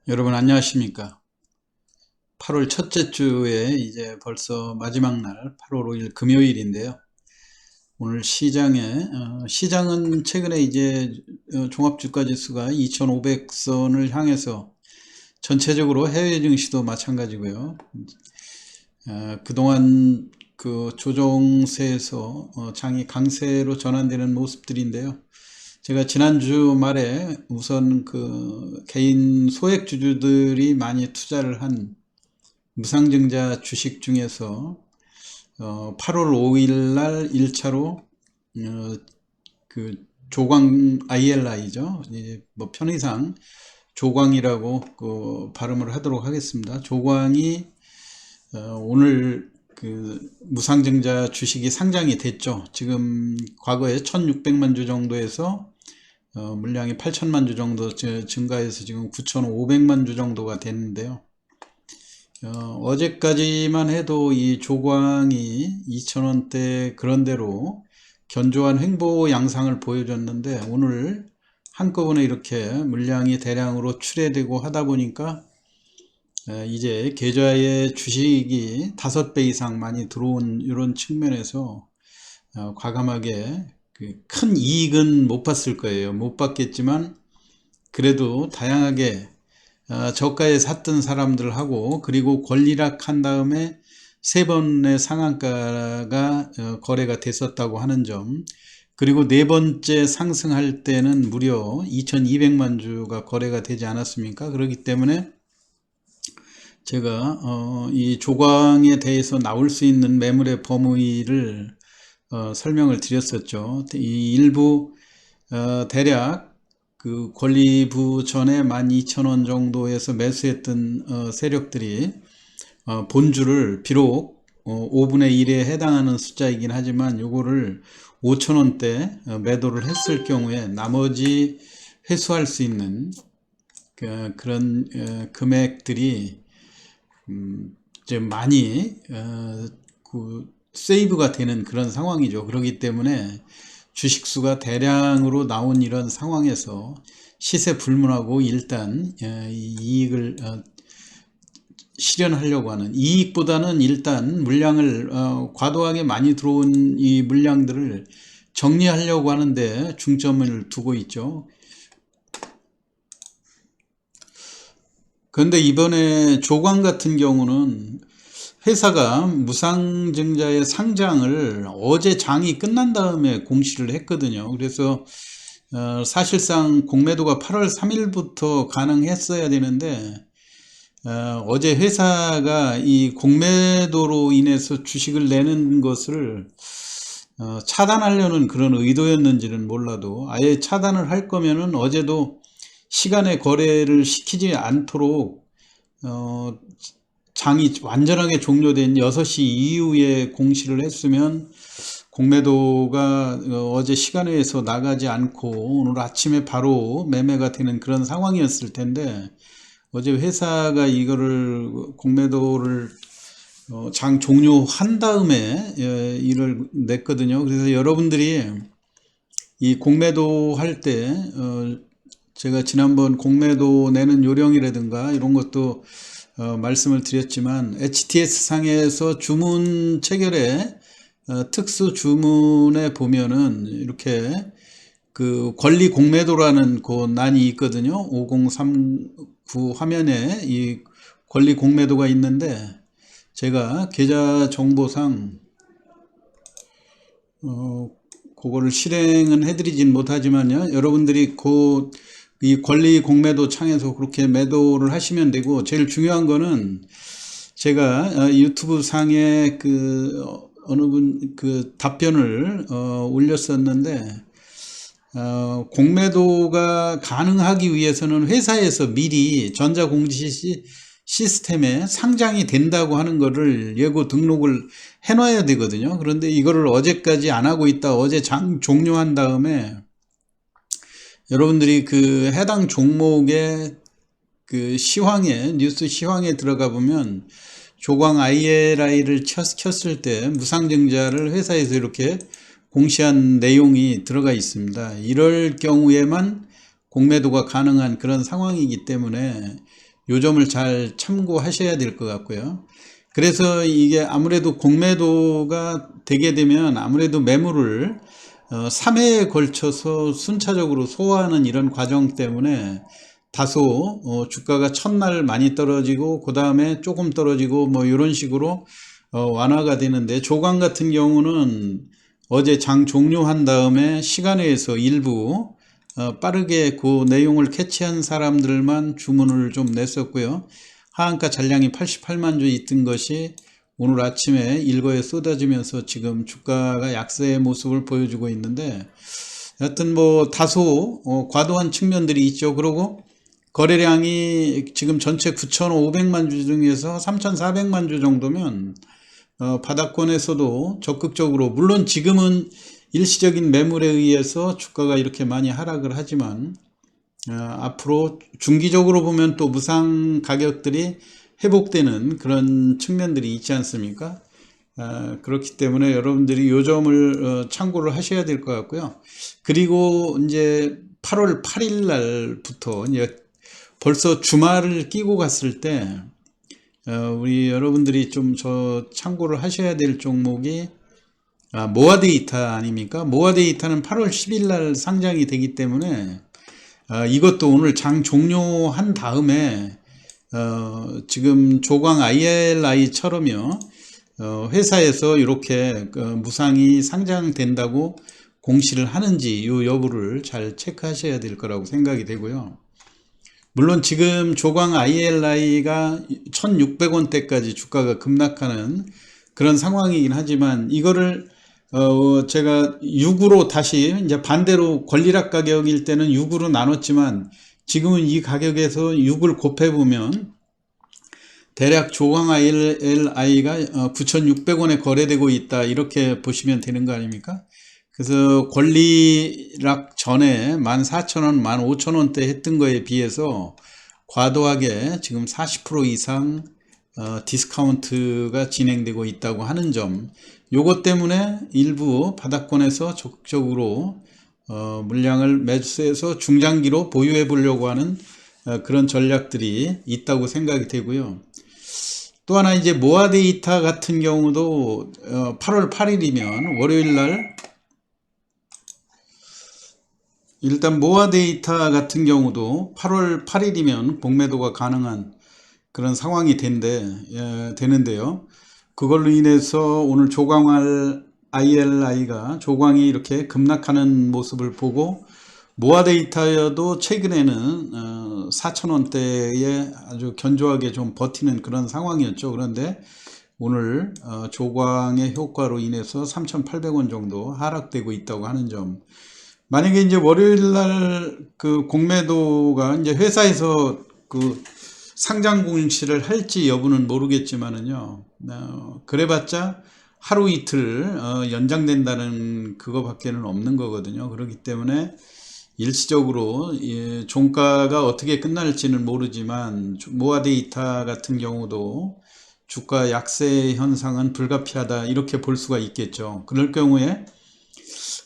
여러분 안녕하십니까? 8월 첫째 주에 이제 벌써 마지막 날 8월 5일 금요일인데요. 오늘 시장은 최근에 이제 종합주가지수가 2500선을 향해서 전체적으로 해외 증시도 마찬가지고요. 그동안 그 조정세에서 장이 강세로 전환되는 모습들인데요. 제가 지난주 말에 우선 그 개인 소액주주들이 많이 투자를 한 무상증자 주식 중에서 8월 5일 날 1차로 그 조광 ILI죠. 뭐 편의상 조광이라고 그 발음을 하도록 하겠습니다. 조광이 오늘 그 무상증자 주식이 상장이 됐죠. 지금 과거에 1600만 주 정도에서 물량이 8000만 주 정도 증가해서 지금 9500만 주 정도가 됐는데요. 어제까지만 해도 이 조광이 2000원대 그런대로 견조한 횡보 양상을 보여줬는데 오늘 한꺼번에 이렇게 물량이 대량으로 출회되고 하다 보니까 이제 계좌에 주식이 5배 이상 많이 들어온 이런 측면에서 과감하게 큰 이익은 못 봤을 거예요. 못 받겠지만 그래도 다양하게 저가에 샀던 사람들하고 그리고 권리락 한 다음에 3번의 상한가가 거래가 됐었다고 하는 점, 그리고 4번째 상승할 때는 무려 2200만 주가 거래가 되지 않았습니까? 그렇기 때문에 제가 이 조광에 대해서 나올 수 있는 매물의 범위를 설명을 드렸었죠. 이 일부 대략 그 권리부 전에 12,000원 정도에서 매수했던 세력들이 본주를 비록 5분의 1에 해당하는 숫자이긴 하지만 요거를 5,000원대 매도를 했을 경우에 나머지 회수할 수 있는 그런 금액들이 이제 많이 세이브가 되는 그런 상황이죠. 그렇기 때문에 주식수가 대량으로 나온 이런 상황에서 시세 불문하고 일단 이익을 실현하려고 하는, 이익보다는 일단 물량을 과도하게 많이 들어온 이 물량들을 정리하려고 하는데 중점을 두고 있죠. 그런데 이번에 조광 같은 경우는 회사가 무상증자의 상장을 어제 장이 끝난 다음에 공시를 했거든요. 그래서 사실상 공매도가 8월 3일부터 가능했어야 되는데 어제 회사가 이 공매도로 인해서 주식을 내는 것을 차단하려는 그런 의도였는지는 몰라도 아예 차단을 할 거면은 어제도 시간에 거래를 시키지 않도록 장이 완전하게 종료된 6시 이후에 공시를 했으면 공매도가 어제 시간에서 나가지 않고 오늘 아침에 바로 매매가 되는 그런 상황이었을 텐데 어제 회사가 이거를 공매도를 장 종료한 다음에 일을 냈거든요. 그래서 여러분들이 이 공매도 할 때 제가 지난번 공매도 내는 요령이라든가 이런 것도 말씀을 드렸지만 HTS 상에서 주문 체결에 특수 주문에 보면은 이렇게 그 권리 공매도라는 그 난이 있거든요. 5039 화면에 이 권리 공매도가 있는데 제가 계좌 정보상 그거를 실행은 해드리진 못하지만요. 여러분들이 이 권리 공매도 창에서 그렇게 매도를 하시면 되고, 제일 중요한 거는 제가 유튜브 상에 어느 분 답변을 올렸었는데 공매도가 가능하기 위해서는 회사에서 미리 전자공시 시스템에 상장이 된다고 하는 거를 예고 등록을 해놔야 되거든요. 그런데 이거를 어제까지 안 하고 있다 어제 장 종료한 다음에 여러분들이 그 해당 종목의 그 뉴스 시황에 들어가 보면 조광 ILI를 켰을 때 무상증자를 회사에서 이렇게 공시한 내용이 들어가 있습니다. 이럴 경우에만 공매도가 가능한 그런 상황이기 때문에 요 점을 잘 참고하셔야 될 것 같고요. 그래서 이게 아무래도 공매도가 되게 되면 아무래도 매물을 3회에 걸쳐서 순차적으로 소화하는 이런 과정 때문에 다소 주가가 첫날 많이 떨어지고 그 다음에 조금 떨어지고 뭐 이런 식으로 완화가 되는데, 조강 같은 경우는 어제 장 종료한 다음에 시간에서 일부 빠르게 그 내용을 캐치한 사람들만 주문을 좀 냈었고요. 하한가 잔량이 88만 주 있던 것이 오늘 아침에 일거에 쏟아지면서 지금 주가가 약세의 모습을 보여주고 있는데, 여하튼 뭐 다소 과도한 측면들이 있죠. 그리고 거래량이 지금 전체 9,500만 주 중에서 3,400만 주 정도면 바닥권에서도 적극적으로, 물론 지금은 일시적인 매물에 의해서 주가가 이렇게 많이 하락을 하지만 앞으로 중기적으로 보면 또 무상 가격들이 회복되는 그런 측면들이 있지 않습니까? 그렇기 때문에 여러분들이 요 점을 참고를 하셔야 될 것 같고요. 그리고 이제 8월 8일 날부터 이제 벌써 주말을 끼고 갔을 때 우리 여러분들이 좀 참고를 하셔야 될 종목이 모아 데이터 아닙니까? 모아 데이터는 8월 10일 날 상장이 되기 때문에 이것도 오늘 장 종료한 다음에 지금 조광 ILI처럼요, 회사에서 이렇게 무상이 상장된다고 공시를 하는지 이 여부를 잘 체크하셔야 될 거라고 생각이 되고요. 물론 지금 조광 ILI가 1600원대까지 주가가 급락하는 그런 상황이긴 하지만, 이거를 제가 6으로 다시 이제 반대로 권리락 가격일 때는 6으로 나눴지만, 지금은 이 가격에서 6을 곱해보면 대략 조광 ILI가 9,600원에 거래되고 있다, 이렇게 보시면 되는 거 아닙니까? 그래서 권리락 전에 14,000원, 15,000원대 했던 거에 비해서 과도하게 지금 40% 이상 디스카운트가 진행되고 있다고 하는 점, 요것 때문에 일부 바닥권에서 적극적으로 물량을 매수해서 중장기로 보유해 보려고 하는 그런 전략들이 있다고 생각이 되고요. 또 하나 이제 모아 데이터 같은 경우도 8월 8일이면 월요일 날, 일단 모아 데이터 같은 경우도 8월 8일이면 공매도가 가능한 그런 상황이 되는데요. 그걸로 인해서 오늘 조광 ILI가 조광이 이렇게 급락하는 모습을 보고, 모아 데이터여도 최근에는 4,000원대에 아주 견조하게 좀 버티는 그런 상황이었죠. 그런데 오늘 조광의 효과로 인해서 3,800원 정도 하락되고 있다고 하는 점, 만약에 이제 월요일날 그 공매도가 이제 회사에서 그 상장 공시를 할지 여부는 모르겠지만은요, 그래봤자 하루 이틀 연장된다는 그거밖에는 없는 거거든요. 그렇기 때문에 일시적으로 종가가 어떻게 끝날지는 모르지만, 모아 데이터 같은 경우도 주가 약세 현상은 불가피하다, 이렇게 볼 수가 있겠죠. 그럴 경우에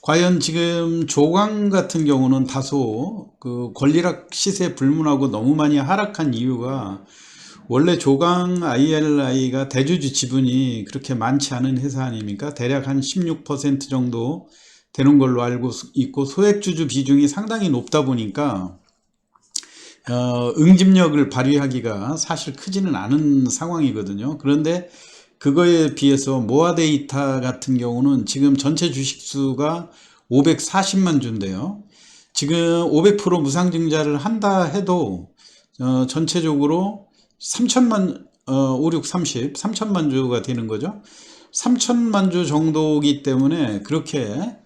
과연 지금 조광 같은 경우는 다소 그 권리락 시세 불문하고 너무 많이 하락한 이유가, 원래 조광 ILI가 대주주 지분이 그렇게 많지 않은 회사 아닙니까? 대략 한 16% 정도 되는 걸로 알고 있고, 소액주주 비중이 상당히 높다 보니까 응집력을 발휘하기가 사실 크지는 않은 상황이거든요. 그런데 그거에 비해서 모아 데이터 같은 경우는 지금 전체 주식수가 540만 주인데요. 지금 500% 무상증자를 한다 해도 전체적으로 3천만 5, 6, 30, 3천만 주가 되는 거죠. 3천만 주 정도이기 때문에 그렇게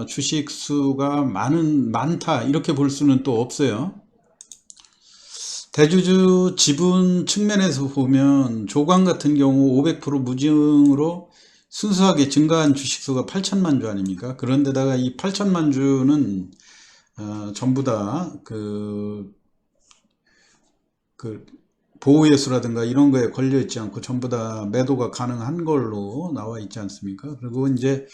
주식수가 많다, 이렇게 볼 수는 또 없어요. 대주주 지분 측면에서 보면 조광 같은 경우 500% 무증으로 순수하게 증가한 주식수가 8천만 주 아닙니까? 그런데다가 이 8천만 주는 전부 다 그 보호예수라든가 이런 거에 걸려 있지 않고 전부 다 매도가 가능한 걸로 나와 있지 않습니까? 그리고 이제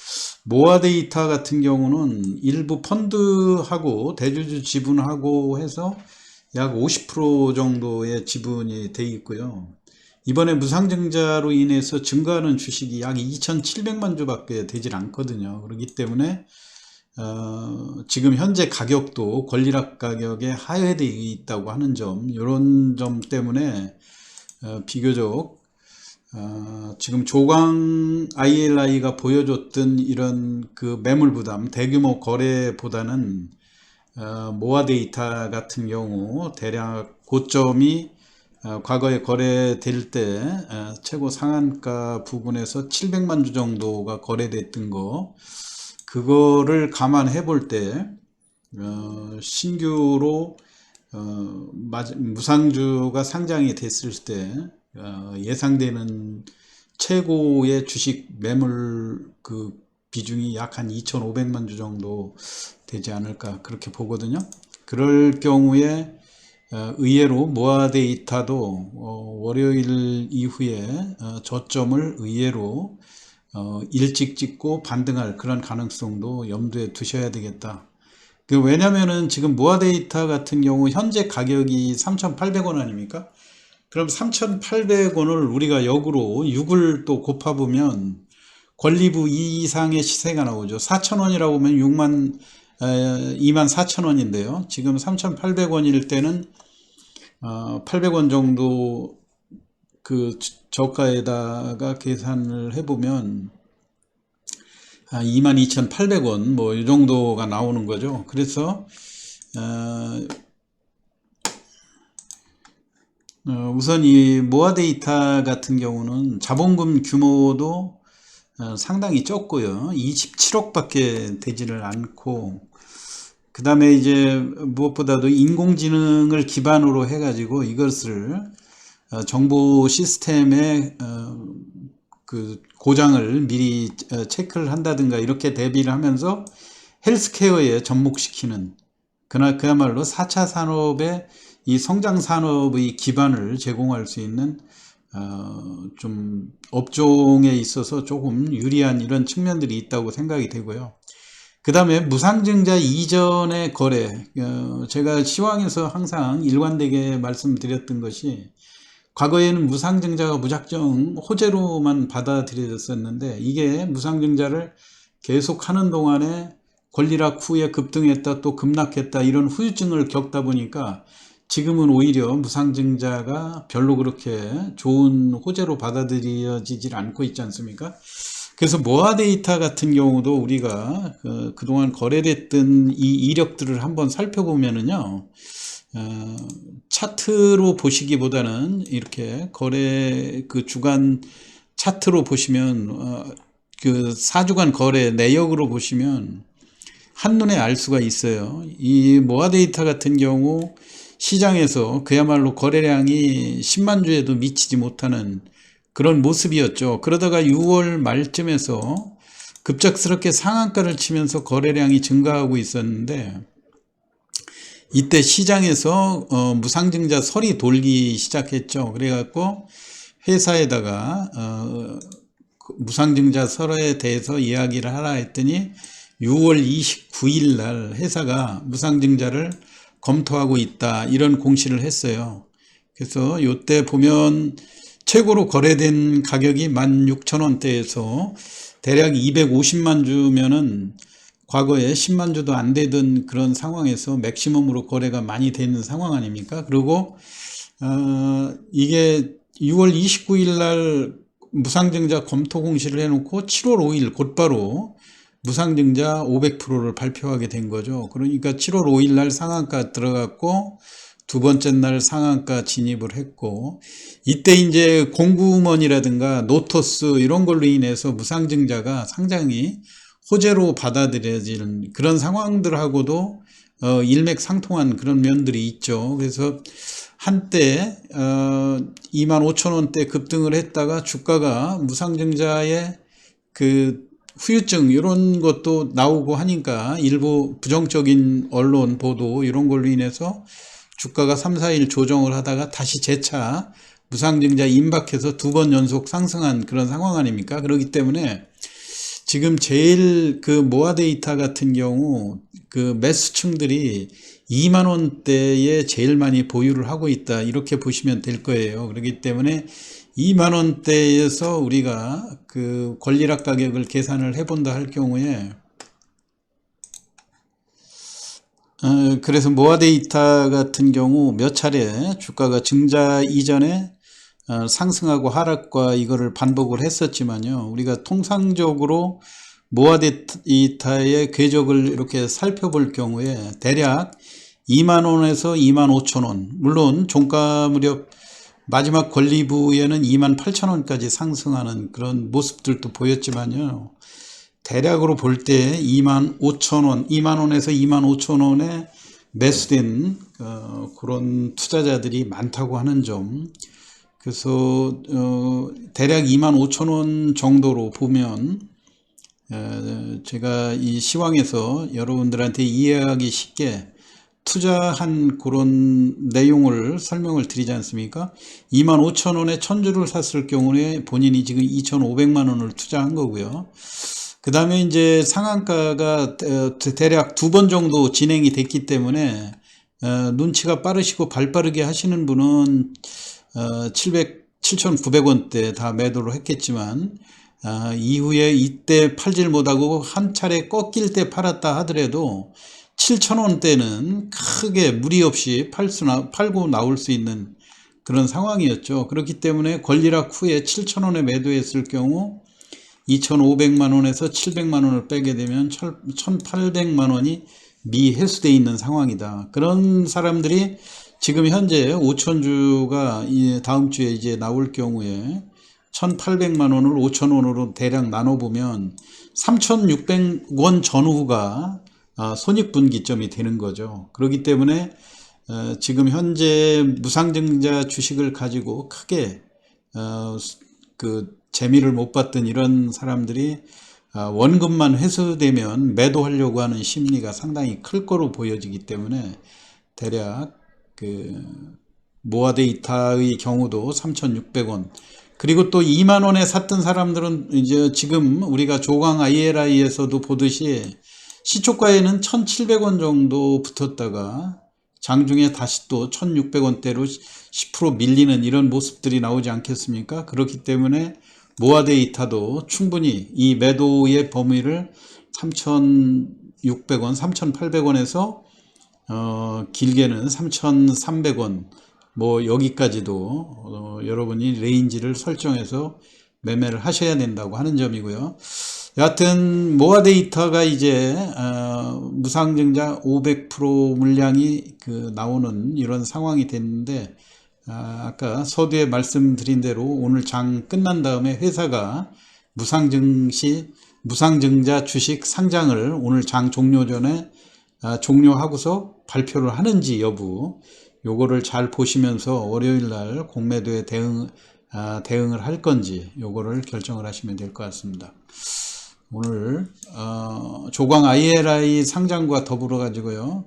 모아 데이터 같은 경우는 일부 펀드하고 대주주 지분하고 해서 약 50% 정도의 지분이 돼 있고요. 이번에 무상증자로 인해서 증가하는 주식이 약 2,700만 주밖에 되질 않거든요. 그렇기 때문에 지금 현재 가격도 권리락 가격에 하회되어 있다고 하는 점, 이런 점 때문에 비교적 지금 조강 ILI가 보여줬던 이런 그 매물 부담, 대규모 거래보다는 모아 데이터 같은 경우 대략 고점이 과거에 거래될 때 최고 상한가 부분에서 700만 주 정도가 거래됐던 거, 그거를 감안해 볼 때 신규로 무상주가 상장이 됐을 때 예상되는 최고의 주식 매물 그 비중이 약 한 2,500만 주 정도 되지 않을까 그렇게 보거든요. 그럴 경우에 의외로 모아 데이터도 월요일 이후에 저점을 의외로 일찍 찍고 반등할 그런 가능성도 염두에 두셔야 되겠다. 왜냐면은 지금 모아 데이터 같은 경우 현재 가격이 3,800원 아닙니까? 그럼 3,800원을 우리가 역으로 6을 또 곱해보면 권리부 이상의 시세가 나오죠. 4,000원이라고 하면 24,000원인데요. 지금 3,800원일 때는 800원 정도 그 저가에다가 계산을 해보면 22,800원 뭐 이 정도가 나오는 거죠. 그래서 우선 이 모아 데이터 같은 경우는 자본금 규모도 상당히 적고요. 27억밖에 되지를 않고, 그 다음에 이제 무엇보다도 인공지능을 기반으로 해가지고 이것을 정보 시스템의 그 고장을 미리 체크를 한다든가 이렇게 대비를 하면서 헬스케어에 접목시키는, 그야말로 4차 산업의 이 성장 산업의 기반을 제공할 수 있는 좀 업종에 있어서 조금 유리한 이런 측면들이 있다고 생각이 되고요. 그 다음에 무상증자 이전의 거래, 제가 시황에서 항상 일관되게 말씀드렸던 것이, 과거에는 무상증자가 무작정 호재로만 받아들여졌었는데, 이게 무상증자를 계속 하는 동안에 권리락 후에 급등했다 또 급락했다 이런 후유증을 겪다 보니까 지금은 오히려 무상증자가 별로 그렇게 좋은 호재로 받아들여지질 않고 있지 않습니까? 그래서 모아 데이터 같은 경우도 우리가 그동안 거래됐던 이 이력들을 한번 살펴보면은요, 차트로 보시기보다는 이렇게 거래 그 주간 차트로 보시면 그 4주간 거래 내역으로 보시면 한눈에 알 수가 있어요. 이 모아 데이터 같은 경우 시장에서 그야말로 거래량이 10만 주에도 미치지 못하는 그런 모습이었죠. 그러다가 6월 말쯤에서 급작스럽게 상한가를 치면서 거래량이 증가하고 있었는데, 이때 시장에서 무상증자 설이 돌기 시작했죠. 그래갖고 회사에다가 무상증자 설에 대해서 이야기를 하라 했더니 6월 29일 날 회사가 무상증자를 검토하고 있다 이런 공시를 했어요. 그래서 이때 보면 최고로 거래된 가격이 16,000원대에서 대략 250만 주면은 과거에 10만 주도 안 되던 그런 상황에서 맥시멈으로 거래가 많이 되는 상황 아닙니까? 그리고 이게 6월 29일 날 무상증자 검토 공시를 해놓고 7월 5일 곧바로 무상증자 500%를 발표하게 된 거죠. 그러니까 7월 5일 날 상한가 들어갔고 두 번째 날 상한가 진입을 했고, 이때 이제 공구먼이라든가 노토스 이런 걸로 인해서 무상증자가 상당히 호재로 받아들여지는 그런 상황들하고도 일맥상통한 그런 면들이 있죠. 그래서 한때 25,000원대 급등을 했다가 주가가 무상증자의 그 후유증 이런 것도 나오고 하니까 일부 부정적인 언론 보도 이런 걸로 인해서 주가가 3, 4일 조정을 하다가 다시 재차 무상증자 임박해서 두 번 연속 상승한 그런 상황 아닙니까? 그렇기 때문에 지금 제일 그 모아 데이터 같은 경우 그 매수층들이 2만 원대에 제일 많이 보유를 하고 있다. 이렇게 보시면 될 거예요. 그렇기 때문에 2만 원대에서 우리가 그 권리락 가격을 계산을 해본다 할 경우에 그래서 모아데이터 같은 경우 몇 차례 주가가 증자 이전에 상승하고 하락과 이거를 반복을 했었지만요. 우리가 통상적으로 모아데이터의 궤적을 이렇게 살펴볼 경우에 대략 2만 원에서 2만 5천 원, 물론 종가 무렵 마지막 권리부에는 2만 8천 원까지 상승하는 그런 모습들도 보였지만요. 대략으로 볼 때 2만 5천 원, 2만 원에서 2만 5천 원에 매수된 그런 투자자들이 많다고 하는 점. 그래서 대략 2만 5천 원 정도로 보면 제가 이 시황에서 여러분들한테 이해하기 쉽게 투자한 그런 내용을 설명을 드리지 않습니까? 2만 5천 원에 1000주를 샀을 경우에 본인이 지금 2,500만 원을 투자한 거고요. 그 다음에 이제 상한가가 대략 2번 정도 진행이 됐기 때문에 눈치가 빠르시고 발빠르게 하시는 분은 7,900원대 다 매도를 했겠지만 이후에 이때 팔질 못하고 한 차례 꺾일 때 팔았다 하더라도 7,000원대는 크게 무리 없이 팔고 나올 수 있는 그런 상황이었죠. 그렇기 때문에 권리락 후에 7,000원에 매도했을 경우 2,500만 원에서 700만 원을 빼게 되면 1,800만 원이 미해소되어 있는 상황이다. 그런 사람들이 지금 현재 5천주가 다음 주에 이제 나올 경우에 1,800만 원을 5천 원으로 대략 나눠보면 3,600원 전후가 손익분기점이 되는 거죠. 그렇기 때문에 지금 현재 무상증자 주식을 가지고 크게 그 재미를 못 봤던 이런 사람들이 원금만 회수되면 매도하려고 하는 심리가 상당히 클 거로 보여지기 때문에 대략 그 모아데이터의 경우도 3,600원, 그리고 또 2만 원에 샀던 사람들은 이제 지금 우리가 조광 IRI에서도 보듯이 시초가에는 1,700원 정도 붙었다가 장중에 다시 또 1,600원대로 10% 밀리는 이런 모습들이 나오지 않겠습니까? 그렇기 때문에 모아데이터도 충분히 이 매도의 범위를 3,600원, 3,800원에서 길게는 3,300원 뭐 여기까지도 여러분이 레인지를 설정해서 매매를 하셔야 된다고 하는 점이고요. 여하튼 모아데이터가 이제 무상증자 500% 물량이 나오는 이런 상황이 됐는데 아까 서두에 말씀드린 대로 오늘 장 끝난 다음에 회사가 무상증자 주식 상장을 오늘 장 종료 전에 종료하고서 발표를 하는지 여부, 요거를 잘 보시면서 월요일날 공매도에 대응을 할 건지 요거를 결정을 하시면 될 것 같습니다. 오늘 조광 IRI 상장과 더불어 가지고요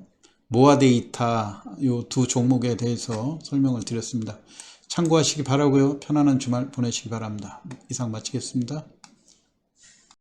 모아데이터 요 두 종목에 대해서 설명을 드렸습니다. 참고하시기 바라고요. 편안한 주말 보내시기 바랍니다. 이상 마치겠습니다.